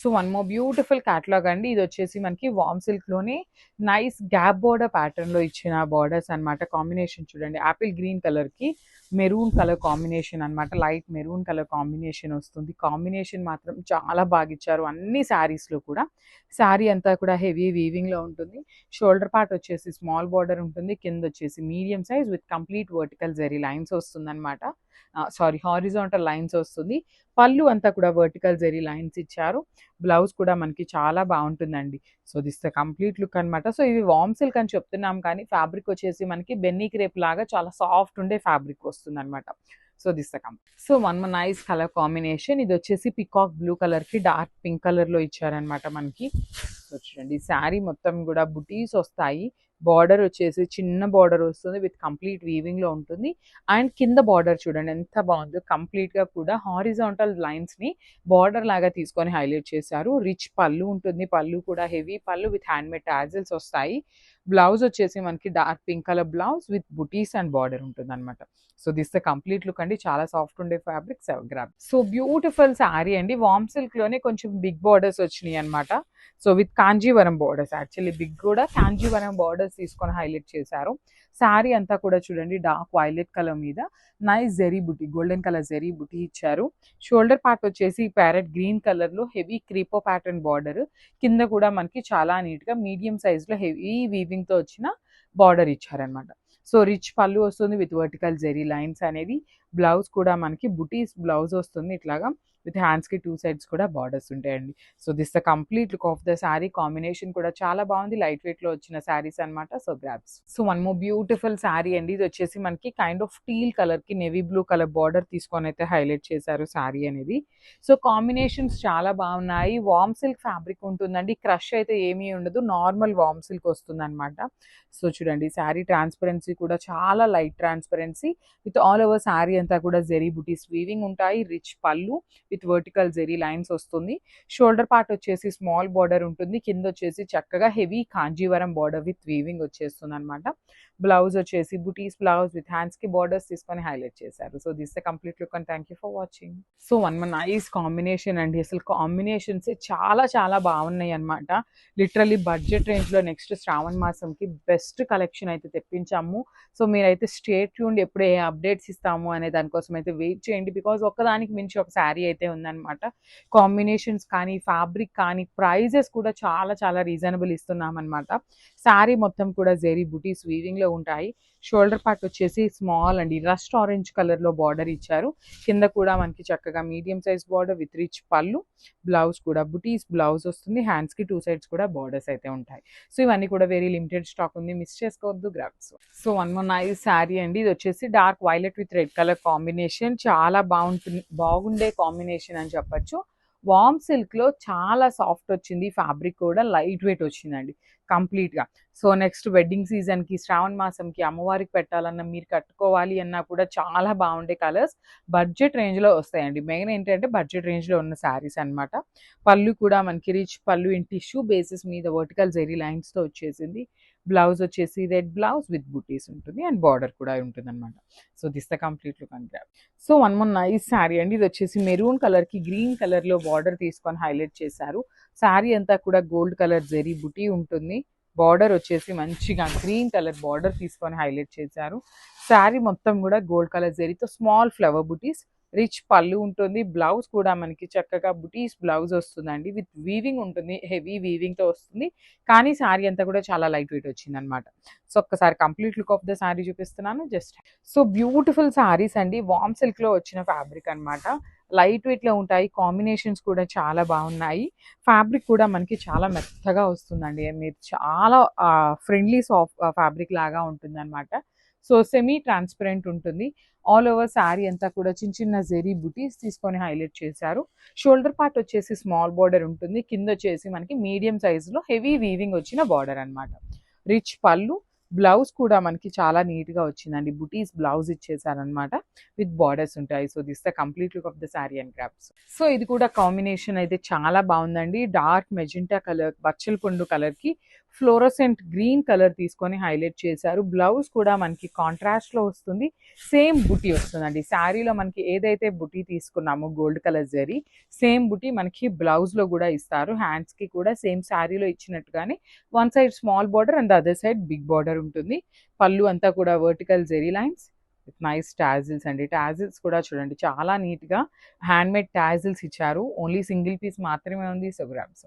So one more beautiful catalogue అండి. ఇది వచ్చేసి మనకి వామ్ సిల్క్ లోనే నైస్ గ్యాప్ బోర్డర్ ప్యాటర్న్ లో ఇచ్చిన బోర్డర్స్ అన్నమాట. కాంబినేషన్ చూడండి, యాపిల్ గ్రీన్ కలర్ కి మెరూన్ కలర్ కాంబినేషన్ అన్నమాట. లైట్ మెరూన్ కలర్ కాంబినేషన్ వస్తుంది. కాంబినేషన్ మాత్రం చాలా బాగా ఇచ్చారు అన్ని శారీస్ లో కూడా. శారీ అంతా కూడా హెవీ వీవింగ్ లో ఉంటుంది. షోల్డర్ పార్ట్ వచ్చేసి స్మాల్ బార్డర్ ఉంటుంది. కింద వచ్చేసి medium size with complete vertical zari lines వస్తుంది అనమాట. సారీ, హారిజాంటల్ లైన్స్ వస్తుంది. పళ్ళు అంతా కూడా వర్టికల్ జెరీ లైన్స్ ఇచ్చారు. బ్లౌజ్ కూడా మనకి చాలా బాగుంటుందండి. So this the complete look అనమాట. సో ఇవి వామ్ సిల్క్ అని చెప్తున్నాం కానీ ఫ్యాబ్రిక్ వచ్చేసి మనకి బెన్నీ క్రేప్ లాగా చాలా సాఫ్ట్ ఉండే ఫ్యాబ్రిక్ వస్తుంది అనమాట. So this the so one nice colour combination. ఇది వచ్చేసి పికాక్ బ్లూ కలర్ కి డార్క్ పింక్ కలర్ లో ఇచ్చారనమాట మనకి. సో చూడండి, శారీ మొత్తం కూడా బుటీస్ వస్తాయి. బార్డర్ వచ్చేసి చిన్న బార్డర్ వస్తుంది విత్ కంప్లీట్ వీవింగ్ లో ఉంటుంది. అండ్ కింద బార్డర్ చూడండి ఎంత బాగుందో, కంప్లీట్ గా కూడా హారిజాంటల్ లైన్స్ ని బార్డర్ లాగా తీసుకొని హైలైట్ చేశారు. రిచ్ పళ్ళు ఉంటుంది. పళ్ళు కూడా హెవీ పళ్ళు విత్ హ్యాండ్ మేడ్ టాజిల్స్ వస్తాయి. బ్లౌజ్ వచ్చేసి మనకి dark pink colour blouse with butis and border ఉంటుంది అనమాట. So this the complete look అండి. చాలా సాఫ్ట్ ఉండే fabric grab. So beautiful sari అండి. వామ్ సిల్క్ లోనే కొంచెం బిగ్ బార్డర్స్ వచ్చినాయి అనమాట. So with Kanjivaram borders, actually big కూడా కాంజీవరం బార్డర్స్ తీసుకొని హైలైట్ చేశారు. శారీ అంతా కూడా చూడండి డార్క్ వైలెట్ కలర్ మీద నైస్ జెరీ బుటీ, గోల్డెన్ కలర్ జెరీ బుటీ ఇచ్చారు. షోల్డర్ పార్ట్ వచ్చేసి ప్యారెట్ గ్రీన్ కలర్ లో హెవీ క్రీపో ప్యాటర్న్ బార్డర్. కింద కూడా మనకి చాలా నీట్ గా మీడియం సైజ్ లో హెవీ వీవింగ్ తో వచ్చిన బార్డర్ ఇచ్చారనమాట. సో రిచ్ పళ్ళు వస్తుంది విత్ వర్టికల్ జెరీ లైన్స్ అనేది. బ్లౌజ్ కూడా మనకి బుటీస్ బ్లౌజ్ వస్తుంది ఇట్లాగా విత్ హ్యాండ్స్ కి 2 సైడ్స్ కూడా బార్డర్స్ ఉంటాయండి. So this the complete look of the sari. Combination కూడా చాలా బాగుంది. లైట్ వెయిట్ లో వచ్చిన శారీస్ అనమాట. So grabs. So one more beautiful sari అండి. ఇది వచ్చేసి మనకి కైండ్ ఆఫ్ టీల్ కలర్ కి నేవీ బ్లూ కలర్ బార్డర్ తీసుకొని అయితే హైలైట్ చేశారు శారీ అనేది. సో కాంబినేషన్స్ చాలా బాగున్నాయి. వామ్ సిల్క్ ఫ్యాబ్రిక్ ఉంటుందండి. క్రష్ అయితే ఏమీ ఉండదు, నార్మల్ వామ్ సిల్క్ వస్తుంది అనమాట. సో చూడండి, శారీ ట్రాన్స్పరెన్సీ కూడా చాలా light transparency with all over sari అంతా కూడా జెరీ బుటీస్ వీవింగ్ ఉంటాయి. రిచ్ పళ్ళు విత్ వర్టికల్ జెరీ లైన్స్ వస్తుంది. షోల్డర్ పార్ట్ వచ్చేసి స్మాల్ బార్డర్ ఉంటుంది. కింద వచ్చేసి చక్కగా heavy Kanjeevaram border with weaving వచ్చేస్తుంది అనమాట. బ్లౌజ్ వచ్చేసి బుటీస్ బ్లౌజ్ విత్ హ్యాండ్స్ కి బార్డర్స్ తీసుకొని హైలైట్ చేశారు. So this the complete look and thank you for watching. So one nice combination అండి. అసలు కాంబినేషన్స్ చాలా చాలా బాగున్నాయి అనమాట. లిటరలీ బడ్జెట్ రేంజ్ లో నెక్స్ట్ శ్రావణ మాసంకి బెస్ట్ కలెక్షన్ అయితే తెప్పించాము. సో మీరైతే స్టే ట్యూన్డ్, ఎప్పుడు ఏ అప్డేట్స్ ఇస్తాము అనే దానికోసం అయితే వెయిట్ చేయండి. బికాజ్ ఒక్కదానికి మించి ఒక శారీ అయితే ఉందన్నమాట. కాంబినేషన్స్ కానీ ఫ్యాబ్రిక్ కానీ ప్రైజెస్ కూడా చాలా చాలా రీజనబుల్ ఇస్తున్నాం అనమాట. శారీ మొత్తం కూడా జెరీ బుటీస్ వీవింగ్ లో ఉంటాయి. షోల్డర్ పార్ట్ వచ్చేసి స్మాల్ అండి రస్ట్ ఆరెంజ్ కలర్ లో బార్డర్ ఇచ్చారు. కింద కూడా మనకి చక్కగా medium size border with rich పళ్ళు. బ్లౌజ్ కూడా బుటీస్ బ్లౌజ్ వస్తుంది. హ్యాండ్స్ కి 2 సైడ్స్ కూడా బార్డర్స్ అయితే ఉంటాయి. సో ఇవన్నీ కూడా వెరీ లిమిటెడ్ స్టాక్ ఉంది, మిస్ చేసుకోవద్దు. Grabs. So one more nice sari అండి. ఇది వచ్చేసి dark violet with red colour combination. చాలా బాగుండే కాంబినేషన్ అని చెప్పొచ్చు. వామ్ సిల్క్ లో చాలా సాఫ్ట్ వచ్చింది. ఫ్యాబ్రిక్ కూడా లైట్ వెయిట్ వచ్చిందండి కంప్లీట్ గా. సో నెక్స్ట్ వెడ్డింగ్ సీజన్ కి, శ్రావణ మాసంకి అమ్మవారికి పెట్టాలన్నా, మీరు కట్టుకోవాలి అన్నా కూడా చాలా బాగుండే కలర్స్ బడ్జెట్ రేంజ్ లో వస్తాయండి. మెయిన్ ఏంటంటే బడ్జెట్ రేంజ్ లో ఉన్న శారీస్ అనమాట. పళ్ళు కూడా మనకి రిచ్ పళ్ళు ఇన్ టిష్యూ బేసిస్ మీద వర్టికల్ జెరీ లైన్స్ తో వచ్చేసింది. బ్లౌజ్ వచ్చేసి రెడ్ బ్లౌజ్ విత్ బుటీస్ ఉంటుంది అండ్ బార్డర్ కూడా ఉంటుంది అనమాట. So this the complete look and grab. So one more nice sari అండి. ఇది వచ్చేసి మెరూన్ కలర్ కి గ్రీన్ కలర్ లో బార్డర్ తీసుకొని హైలైట్ చేశారు. శారీ అంతా కూడా గోల్డ్ కలర్ జెరీ బుటీ ఉంటుంది. బార్డర్ వచ్చేసి మంచిగా గ్రీన్ కలర్ బార్డర్ తీసుకొని హైలైట్ చేశారు. శారీ మొత్తం కూడా గోల్డ్ కలర్ జెరీతో స్మాల్ ఫ్లవర్ బుటీస్. రిచ్ పళ్ళు ఉంటుంది. బ్లౌజ్ కూడా మనకి చక్కగా బుటీస్ బ్లౌజ్ వస్తుందండి విత్ వీవింగ్ ఉంటుంది. హెవీ వీవింగ్ తో వస్తుంది. కానీ శారీ అంతా కూడా చాలా లైట్ వెయిట్ వచ్చింది అనమాట. సో ఒక్కసారి complete look of the sari చూపిస్తున్నాను జస్ట్. సో బ్యూటిఫుల్ శారీస్ అండి. వామ్ సిల్క్ లో వచ్చిన ఫ్యాబ్రిక్ అనమాట. లైట్ వెయిట్ లో ఉంటాయి. కాంబినేషన్స్ కూడా చాలా బాగున్నాయి. ఫ్యాబ్రిక్ కూడా మనకి చాలా మెత్తగా వస్తుందండి. మీరు చాలా ఫ్రెండ్లీ సాఫ్ట్ ఫ్యాబ్రిక్ లాగా ఉంటుంది అనమాట. సో సెమీ ట్రాన్స్పరెంట్ ఉంటుంది. ఆల్ ఓవర్ శారీ అంతా కూడా చిన్న చిన్న జెరీ బుటీస్ తీసుకొని హైలైట్ చేశారు. షోల్డర్ పార్ట్ వచ్చేసి స్మాల్ బార్డర్ ఉంటుంది. కింద వచ్చేసి మనకి మీడియం సైజులో హెవీ వీవింగ్ వచ్చిన బార్డర్ అనమాట. రిచ్ పళ్ళు. బ్లౌజ్ కూడా మనకి చాలా నీట్ గా వచ్చిందండి. బుటీస్ బ్లౌజ్ ఇచ్చేసారనమాట విత్ బార్డర్స్ ఉంటాయి. So this the complete look of the sari and crops. So ఇది కూడా కాంబినేషన్ అయితే చాలా బాగుందండి. డార్క్ మెజెంటా కలర్, బచ్చల పండు కలర్ కి ఫ్లోరోసెంట్ గ్రీన్ కలర్ తీసుకొని హైలైట్ చేశారు. బ్లౌజ్ కూడా మనకి కాంట్రాస్ట్లో వస్తుంది. సేమ్ బుటీ వస్తుందండి. శారీలో మనకి ఏదైతే బుటీ తీసుకున్నామో గోల్డ్ కలర్ జరీ, సేమ్ బుటీ మనకి బ్లౌజ్లో కూడా ఇస్తారు. హ్యాండ్స్కి కూడా సేమ్ శారీలో ఇచ్చినట్టుగానే one side small border and other side big border ఉంటుంది. పళ్ళు అంతా కూడా vertical zari lines with nice tassels అండి. టాజిల్స్ కూడా చూడండి చాలా నీట్గా హ్యాండ్మేడ్ టాజిల్స్ ఇచ్చారు. ఓన్లీ సింగిల్ పీస్ మాత్రమే ఉంది. So grams